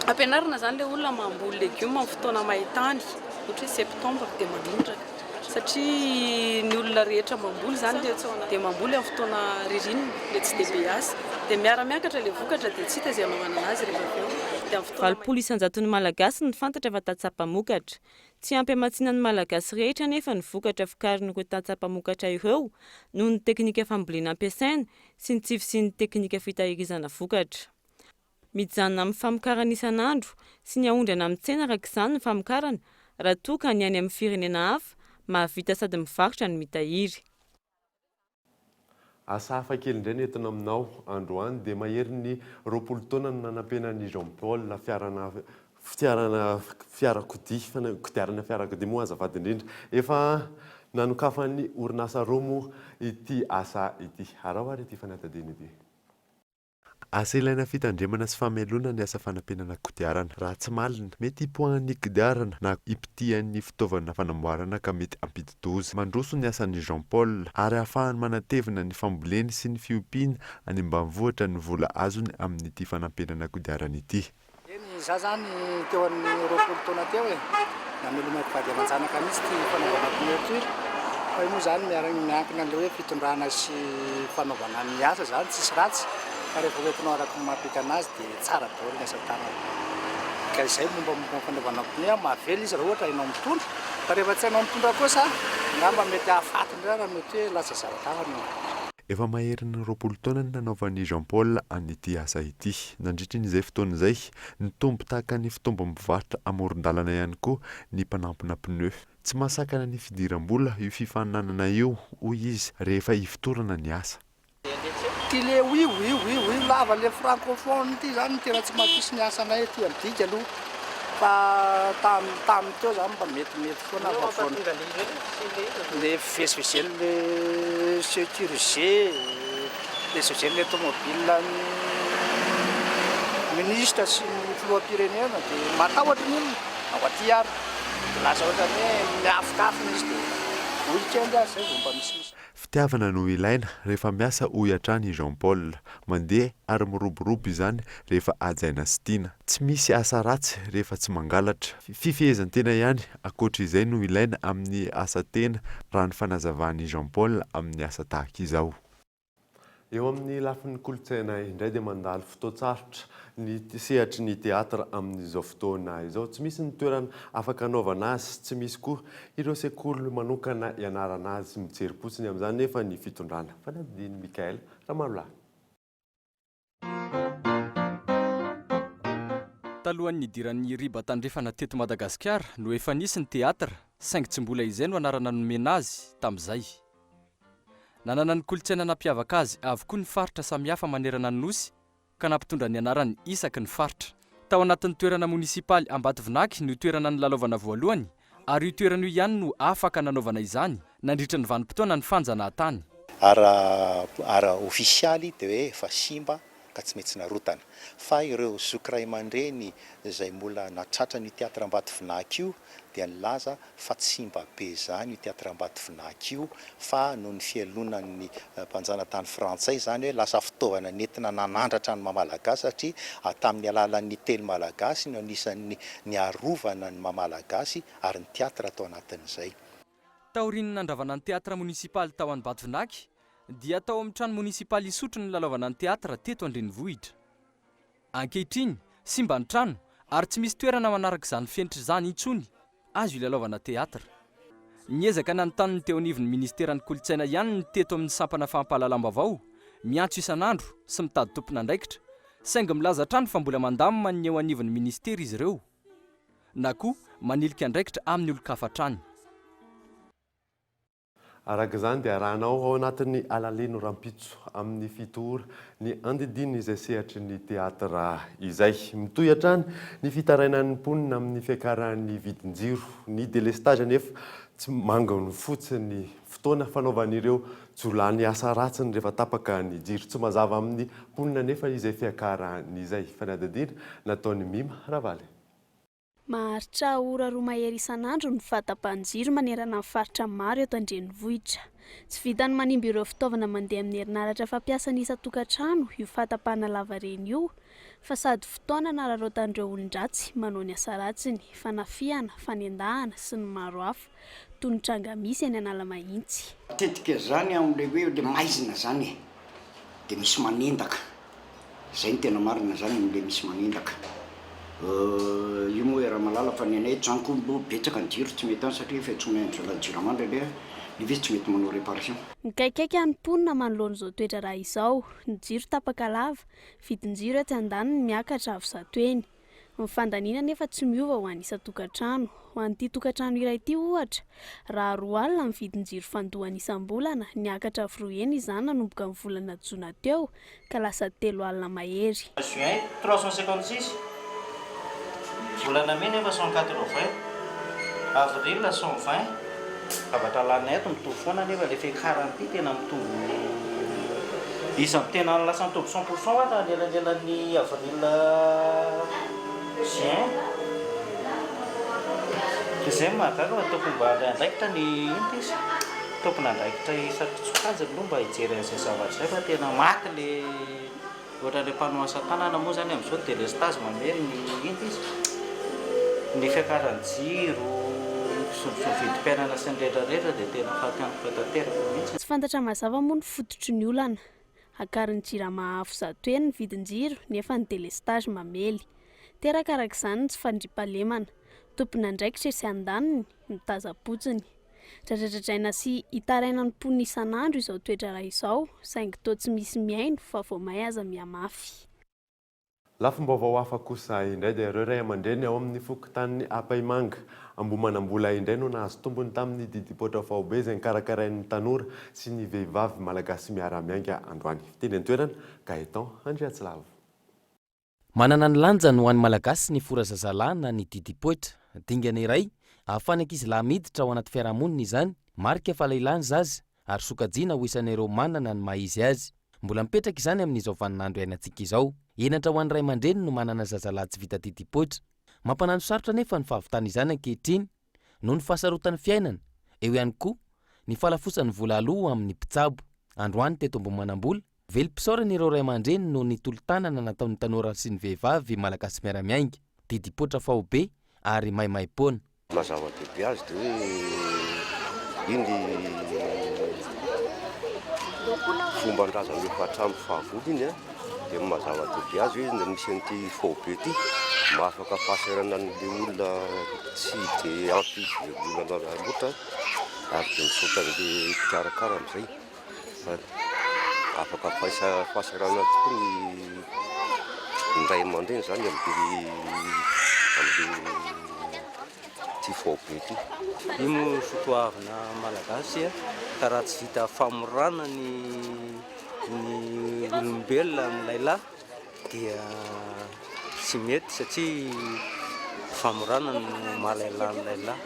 ampianarina zany ilay olona mamboly legioma amin'ny fotoana maintany ohatra hoe septembre dia manondraka satria ny olona rehetra mamboly zany dia mamboly amin'ny fotoana ririnina ilay tsy dia be asa dia miara-miakatra ilay vokatra dia tsy hita izay anaovana anazy rehefa avy eo. 20 isan-jaton'ny malagasy ny fantatra fa tatsapamokatra. Tsy ampy amatsiana ny malagasy rehetra nefa ny vokatra vokariny ireo tatsapamokatra ireo noho ny teknika fambolena ampiasaina sy ny tsify sy ny teknika fitahirizana vokatra. Mijanona amin'ny famokarana isan'andro sy ny ahondrana amin'ny tsena araka izany ny famokarana raha toa ka ny any amin'ny firenena hafa mahavita sady mivarotra ny mitahiry. Asa hafa kely indray nentina aminao androany dia mahery ny 20 taona no nanampenan'i Jean Paul kodiarana fiarakodia moa azafady indrindra efa nanokafany orinasa romo ity asa ity. Arao ary ity fanatadiana ity. Asa ilaina fitandremana sy famelona ny asa fanampenana kodiarana. Raha tsy malina mety hipoahan'ny kodiarana na hipitihan'ny fitaovana fanamboarana ka mety ampidi-doza. Mandroso ny asan'i Jean Paul ary ahafahany manatevina ny famboleny sy ny fiompiana any ambanivohitra ny vola azony amin'ity fanampenana kodiarana ity. Za zany teo amin'ny 20 taona teo namelomako vady aman-janaka mihitsy ty fanaovana pneuture fa io moa zany miankina an'le hoe fitondrana sy fanaovana ny asa zany tsisy ratsy fa rehefa hoentinao araka ny mampika anazy dia tsara daholo ny asa tanana ka izay mombamomba fanaovana pneu mahavelo izy raha ohatra hainao mitondra fa rehefa tsy hainao mitondra kosa ngamba mety hahafatiny raha mety hoe lasa zava-tavana efa maheriny 20 taona ny nanaovan'i Jean Paul an'ity asa ity. Nandritra n'izay fotoana izay ny tombo tahaka ny fitombam-pivarotra amoron-dalana ihany koa ny mpanampina pneu. Tsy mahasakana ny fidiram-bola io fifaninanana io hoy izy rehefa hifotorana ny asa. Ty le oui lava le francophone ty zany tena tsy mampisy ny asanay aty amdika aloha fa tamin'ny teo zany mba mety foana le fesivesely le sécurité le société le automobile ministre sy ny filoham-pirenena dia matahotra ny ao aty ary lasa ohatra hoe miafokafona izy dia weekend azy zay vao mba misimisy. Fitiavana no ilaina rehefa miasa hoy hatrany Jean Paul, mandeha ary miroborobo izany rehefa ajaina sy tiana. Tsy misy asa ratsy rehefa tsy mangalatra. Fifehezan-tena ihany ankoatra izay no ilaina amin'ny asa tena raha ny fanazavan'i Jean Paul amin'ny asa tahaka izao. Eo amin'ny lafin'ny kolotsaina indray dia mandalo fotoan-tsarotra ny sehatry ny teatra amin'izao fotoana izao. Tsy misy ny toerana afaka anaovana azy, tsy misy koa ireo sekoly manokana ianarana azy mijery-potsiny amin'izany nefa ny fitondrana. Fanadiny Mikael Ramaloa. Talohan'ny idiran'ny riba tandrefana teto Madagasikara no efa nisy ny teatra, saingy tsy mbola izay no anarana nomena azy tamin'izay. Nanana ny kolotsaina nampiavaka azy avokoa ny faritra samihafa manerana ny nosy ka nampitondra ny anarany isaky ny faritra. Tao anatin'ny toerana munisipaly Ambatovinaky no toerana ny lalaovana voalohany ary io toerana io ihany no afaka nanaovana izany nandritra ny vanim-potoana ny fanjanahantany. Ara ofisialy dia hoe efa simba ka tsy mety narotana fa ireo zokiray aman-dreny izay mbola natratra ny teatra Ambatovinaky io dia nilaza fa tsy mba be zany io teatra Ambatovinaky io fa noho ny fialonan'ny mpanjanatany frantsay zany hoe lasa fitaovana nentina nanandratra ny mamalagasy satria tamin'ny alalan'ny teny malagasy no anisan'ny niarovana ny mamalagasy ary ny teatra atao anatin'izay. Taorian'ny nandravana ny teatra munisipaly tao Ambatovinaky dia tao amin'ny trano munisipaly Isotry ny lalaovana ny teatra teto Andrenivohitra. Ankehitriny sy mba ny trano ary tsy misy toerana manaraka izany fenitra izany intsony azo ilalaovana teatra. Niezaka nanontany teo anivon'ny ministeran'ny kolotsaina ihany ny teto amin'ny sampana fampahalalam-baovao miantso isan'andro sy mitady tompon'andraikitra, saingy milaza trano fa mbola mandamina ny eo anivon'ny ministera izy ireo na koa manilika andraikitra amin'ny olon-kafatrany. Araka izany dia arahanao ao anatin'ny alaleno rampitso amin'ny fitohora ny andidiny izay sehatry ny teatra izay. Mitohy hatrany ny fitarainan'ny mponina amin'ny fiakaran'ny vidin-jiro. Ny delestage anefa tsy mangano fotsiny fotoana fanaovan'ireo jolany asa ratsiny rehefa tapaka ny jiro. Tsy mazava amin'ny mponina nefa izay fiakaran'izay. Fanadadina nataony Mima Ravaly. Maharitra ora 2 mahery isan'andro ny fahatapahan-jiro manerana ny faritra maro eto Andrenivohitra. Tsy vitany manimba ireo fitaovana mandeha amin'ny herinaratra fampiasan'ny isan-tokantrano io fahatapahana lava reny io, fa sady fotoana nararaotan'ireo olon-dratsy manao ny asa ratsiny, fanafiana, fanendahana sy ny maro hafa toy ny tranga misy any Analamahitsy. Matetika zany amin'ilay hoe le maizina zany dia misy manendaka. Zay ny tena marina zany amin'ilay misy manendaka. Io moa raha malala fa ny anay tranoko betsaka ny jiro tsy mety any satria efa tsy maintsy la jiro amandra le ny visy tsy mety manao réparation. Nikaikaiky any mponina manoloan'izao toetra raha izao, ny jiro tapaka lava, vidin-jiro ety andaniny miakatra avy zato eny. Ny fandaniana nefa tsy miova ho an'ny isan-tokantrano. Ho an'ity tokantrano iray ity ohatra, raha 2 alina ny vidin-jiro fandohany isam-bolana, niakatra avy 2 eny izany nanomboka ny volana Jona teo ka lasa 3 alina mahery. Juin 356 volana mena efa 180, avril 120. Zavatra lana eto mitovy foana nefa le fiakaran'ity tena mitovy. Isan'ny tena lasa mitovy 100% ato anelanelan'ny avril juin. Izay mahagaga fa tokony mba andraikitra ny inty izy. Tokony andraikitra isaky tsokajy aloha mba hijery an'izay zavatra izay fa tena maty le ohatran'ilay mpanao asa tanana moa zany amin'izao delestage mamery ny inty izy. Ny fiakaran-jiro, vidim-piainana sy ny rehetrarehetra dia tena fampiantoka tanteraka mihitsy. Tsy fantatra mazava moa ny fototry ny olana akariny jirama afo zato eny ny vidin-jiro nefa ny délestage mamely terakarak'izany tsy fandriampahalemana tompona ndraikitra sy andaniny mitazapotsiny dradradradraina sy hitaraina ny mponina isan'andro izao toetra raha izao saingy toa tsy misy miaino fa vao may aza miamafy. Lafim-baovao hafa kosa indray dia ireo ray aman-dreny ao amin'ny fokontany Apaimanga ambomanambola indray no nahazo tombony tamin'ny didipotra faobe izay karakarain'ny tanora sy ny vehivavy malagasy miara-miainga androany. Fiteny an-toerana Gaetan Andriatsilavo. Manana ny lanjany ho an'ny malagasy ny forazazalahy na ny didipoitra. Dingana iray ahafana ankizilahy miditra ao anaty fiarahamonina izany, marika fa lehilahy ny zaza ary sokajiana ho isan'ireo manana ny maha-izy azy. Mbola mipetraka izany amin'izao vaninandro iainantsika izao. Enatra ho an'ny ray aman-dreny no manana zazalahy tsy vita didipoitra. Mampanano sarotra nefa ny fahavitana izany ankehitriny noho ny fahasarotan'ny fiainana. Eo ihany koa ny falafosan'ny vola aloha amin'ny mpitsabo. Androany teto Ambohimanambola, velom-pisaorana ireo ray aman-dreny noho ny tolo-tanana nataon'ny tanora sy ny vehivavy malagasy miara-miainga, didipoitra faobe ary maimai-poana. Mazava dehibe azy dia hoe iny fomban-drazana efa hatramin'ny fahavolo iny dia mazava dehibe azy hoe na misy an'ity faobe ity mahafaka fahasairana an'ilay olona tsy dia ampy olona loatra ary dia misaotra an'ilay mpikarakara amin'izay afaka fahasairana tokoa ny ray aman-dreny zany amin'ilay ty faobe ity. Io moa sotoavina malagasy ka raha tsy vita famorana ny olombelona amin'ny lehilahy dia tsy mety satria famorana no mahalehilahy ny lehilahy.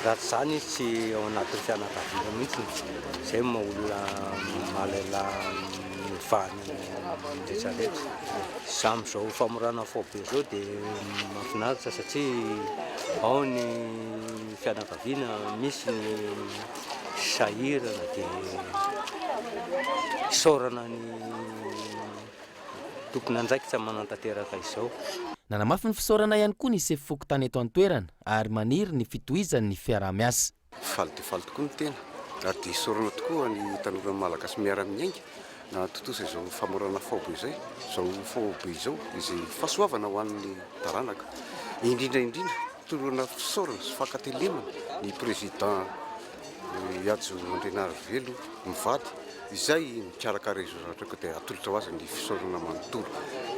Raha zany izy tsy ao anatin'ny fianakaviana mihitsy izay maha-olona mahalehilahy ny fahany rehetrarehetra. Sam'izao famorana faobe izao dia mahafinaritra satria ao ny fianakaviana misy ny sahirana dia isaorana ny tompony andraikitra manantanteraka izao. Nanamafy ny fisaorana ihany koa ny sefy-fokotany eto an-toerana ary maniry ny fitohizan'ny fiaraha-miasa. Faly dia faly tokoa ny tena ary dia isaorana tokoa ny tanora malagasy miara-miainga na totosa izao famorana faobe izay, izao faobe izao izay fahasoavana ho an'ny taranaka. Indrindra tolona fisaorana sy fankatelemana ny président Iatso Andrinarivelo mivady izay mikarakara izy ratraka dia atolotra ho azy ny fisaorana manontolo.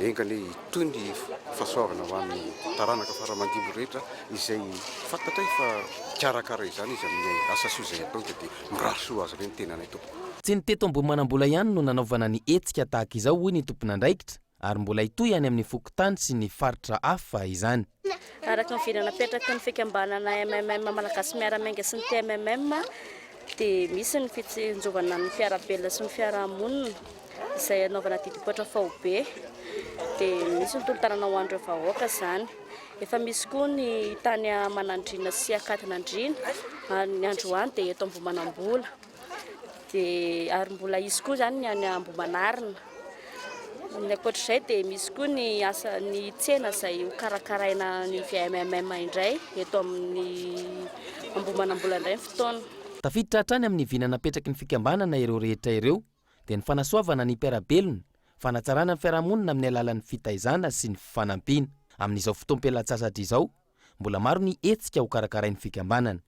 Engany toy ny fahasoavana ho an'ny taranaka faramandimbo rehetra izay fantatra fa mikarakara izany izy amin'ny asa soa izay atao dia mirasoa azy ireny tenany tompoko. Tsy ny teto Ambohimanambola ihany no nanaovana ny hetsika tahaka izao hoy ny tompon'andraikitra ary mbola hitohy any amin'ny fokotany sy ny faritra hafa izany. Araka ny vidina napetraka ny fikambanana MMM malagasy miara-miainga sy ny TMMM dia misy ny fitsinjovana ny fiarabelona sy ny fiarahamonina izay anaovana didipoitra faobe dia misy ny tolo-tanana ho an'ireo vahoaka izany. Efa misy koa ny tany Manandriana sy Akatinandriana ny androany dia eto Ambohimanambola dia ary mbola izy koa zany ny Ambohimanarina. Ny ankoatr'izay dia misy koa ny asa ny tsena izay ho karakaraina ny VMMM indray eto amin'ny Ambohimanambola indray ny fotoana. Tafiditra hatrany amin'ny vina napetraky ny fikambanana ireo rehetra ireo dia ny fanasoavana ny mpiarabelona, fanatsarana ny fiarahamonina amin'ny alalan'ny fitaizana sy ny fanampiana. Amin'izao fotoam-pialatsasatra izao mbola maro ny hetsika ho karakarain'ny fikambanana.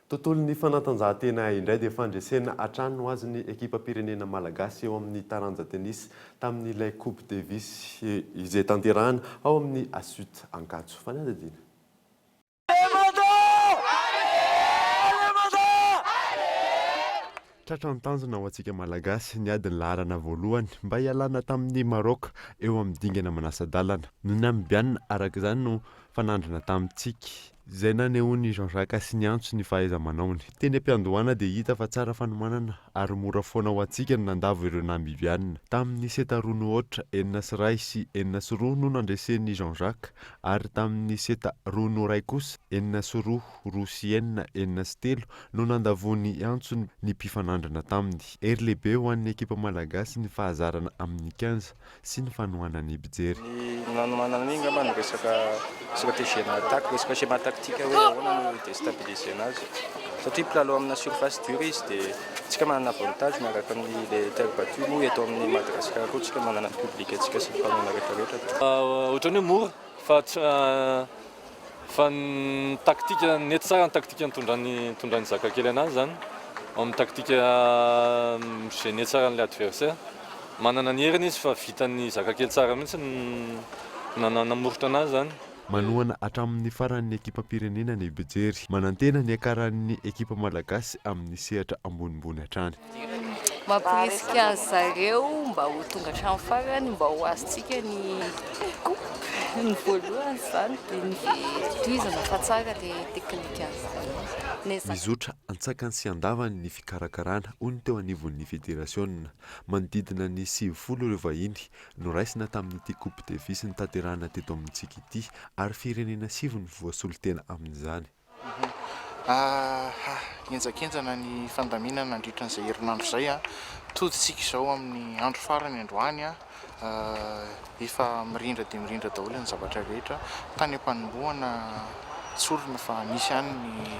Tontolon'ny fanatanjahantena indray dia fandresena hatrany ho azy ny ekipa pirenena malagasy eo amin'ny taranja tenisy tamin'ilay Coupe Davis izay tanterahana ao amin'ny Asut Ankatso. Fanadadina. Tratra ny tanjona ho antsika malagasy ny adiny laharana voalohany mba hialana tamin'ny Maroc eo amin'ny dingana manasa-dalana. Noho ny ambianina araka izany no fanandrina tamintsika Izay nanehoany Jean-Jacques sy ny antso ny fahaiza-manaony. Teny am-piandohana dia hita fa tsara fanomanana ary mora foana ho antsika ny nandavo ireo namibianina. Tamin'ny seta roa no ohatra 4 sy 4 no nandresen'i Jean-Jacques ary tamin'ny seta roa no ray kosa 4 sy 2 sy 4 sy 3 no nandavony antso ny mpifanandrana taminy. Ery lehibe ho an'ny ekipa malagasy ny fahazarana amin'ny 15 sy ny fanohanany mpijery. Nanomanana igny ngamba no resaka stratégie attaque, resaka schéma tactique hoe ahoana no déstabiliser anazy. Satria mpilalao amina surface dure izy dia tsika manana avantage miaraka amin'ny le terre battue moa eto amin'ny Madagascar koa tsika manana public atsika sy mpanona rehetrarehetra. Ohatrany hoe mora fa ny taktika nety tsara ny taktika nitondrany zakakely anazy zany amin'ny taktika migéner tsara n'le adversaire. Manana ny heriny izy fa vitany zakakely tsara mihitsy namoritra anazy zany. Manohana hatramin'ny faran'ny ekipa pirenena ny Bejery, manantena ny akaran'ny ekipa malagasy amin'ny sehatra ambonimbony hatrany. Mampirisika azy zareo mba ho tonga hatramin'ny farany mba ho azontsika ny coupe ny voalohany zany dia ny tohizana fa tsara le teknika azy. Mizotra antsakany sy andavany ny fikarakarana hoy ny teo anivon'ny fédération. Manodidina ny 90 ireo vahiny no raisina tamin'ity Coupe Davis ny tanterahana teto amintsika ity ary firenena 7 ny voasolo tena amin'izany. Enjakenjana ny fandaminana nandritra n'izay herinandro izay todintsika izao amin'ny andro farany androany efa mirindra dia mirindra daholo ny zavatra rehetra tany am-panombohana tsorina fa misy ihany ny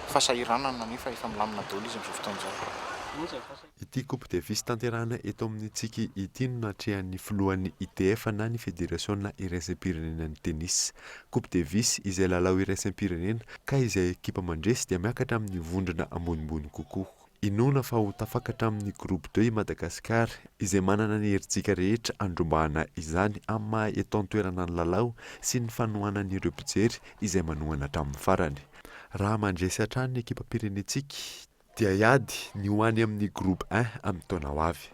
fahasahiranana nefa efa milamina daholo izy amin'izao fotoan'izao. Ity Coupe Davis tanterahana eto amintsika ity no natrehan'ny filohan'ny ITF na ny fédération iraisam-pirenena ny tennis. Coupe Davis izay lalao iraisam-pirenena ka izay ekipa mandresy dia miakatra amin'ny vondrona ambonimbony kokoa. Inona fa ho tafakatra amin'ny groupe 2 Madagascar izay manana ny herintsika rehetra andrombahana izany amin'ny maha eto an-toerana ny lalao sy ny fanohanan'ireo mpijery izay manohana hatramin'ny farany. Raha mandresy hatrany ny ekipa pirenetsika dia iady ny hoany amin'ny groupe 1 amin'ny taona ho avy.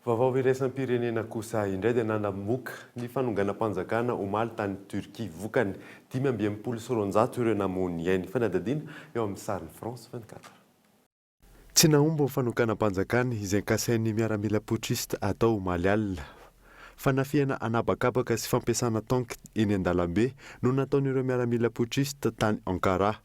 Vaovao iraisam-pirenena kosa indray dia nanamoaka ny fanonganam-panjakana omaly tany Turquie vokany 520 ireo namohony ainy fanadadiana eo amin'ny sariny France 24. Tsy nahomba ny fanonganam-panjakana izay kasain'ny miaramila putschiste atao omaly alina. Fanafihana anabakabaka sy fampiasana tanky eny an-dalambe no nataon'ireo miaramila putschiste tany Ankara.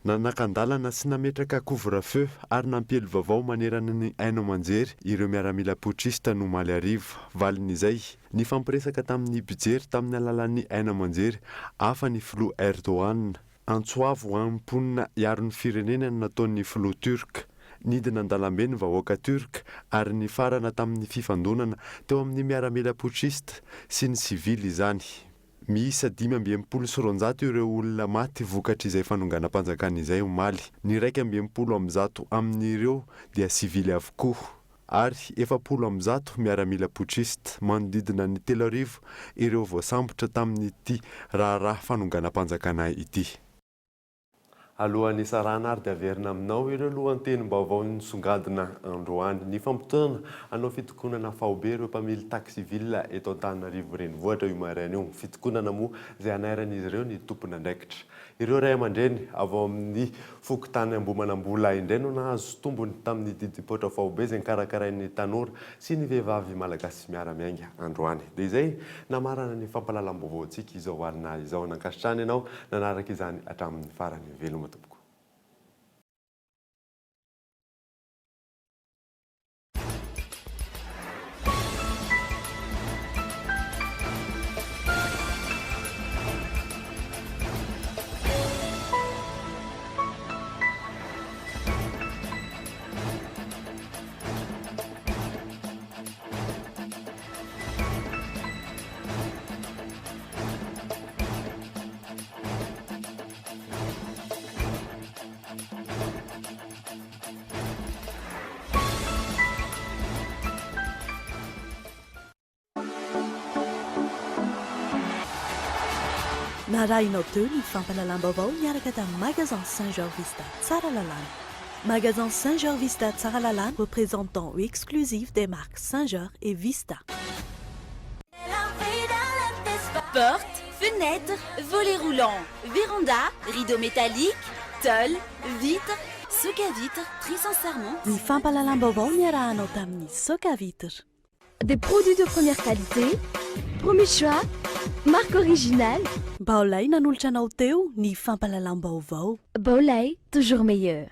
Nanakandalana sy nametraka couvre-feu ary nampely vaovao manerana ny haino aman-jery ireo miaramila putschiste no omaly arivo. Valin'izay ny fampiresaka tamin'ny mpijery tamin'ny alalan'ny haino aman-jery hafa ny filoha Erdogan. Antsoavo amponina hiaro ny firenena no nataon'ny filoha turk. Nidina an-dalambe ny vahoaka turk ary ny farana tamin'ny fifandonana teo amin'ny miaramila putschiste sy ny sivily izany. Miisa 520 ireo olona maty vokatra izay fanonganam-panjakana izay omaly. Ny 120 amin'ireo dia sivily avokoa ary 70 miaramila putschiste manodidina ny 3,000 ireo voasambotra tamin'ity raharaha fanonganam-panjakana ity. Alohan'ny sarana ary dia averina aminao ireo lohatenim-baovao nisongadina androany. Ny fampitana hanao fitokonana faobe ireo mpamily taxiville eto Antananarivo renivohitra io maraina io. Fitokonana moa izay anairan'izy ireo ny tompona andraikitra. Ireo ray aman-dreny avy amin'ny fokotany Ambohimanambola indray no nahazo tombony tamin'ny didipoitra faobe izay nikarakarain'ny tanora sy ny vehivavy malagasy miara-miainga androany. Dia izay namarana ny fampalalam-baovao antsika izao alina izao. Nankasitrany ianao nanaraka izany hatramin'ny farany veloma tompoko. Narahinao teo ny fampalalam-baovao miaraka tamin'ny magasin Saint-Georges Vista Tsara Lalàna. Magasin Saint-Georges Vista Tsara Lalàna, représentant exclusif des marques Saint-Georges et Vista. Porte, fenêtres, volets roulants, véranda, rideaux métalliques, tôle, vitres, soca-vitres, trice en serment. Ny fampalalam-baovao ny arahanao tamin'ny Soka Vitre. Des produits de première qualité, premier choix, marque originale. Baolay nanolotra anao teo ny fampalalam-baovao. Baolay, toujours meilleur.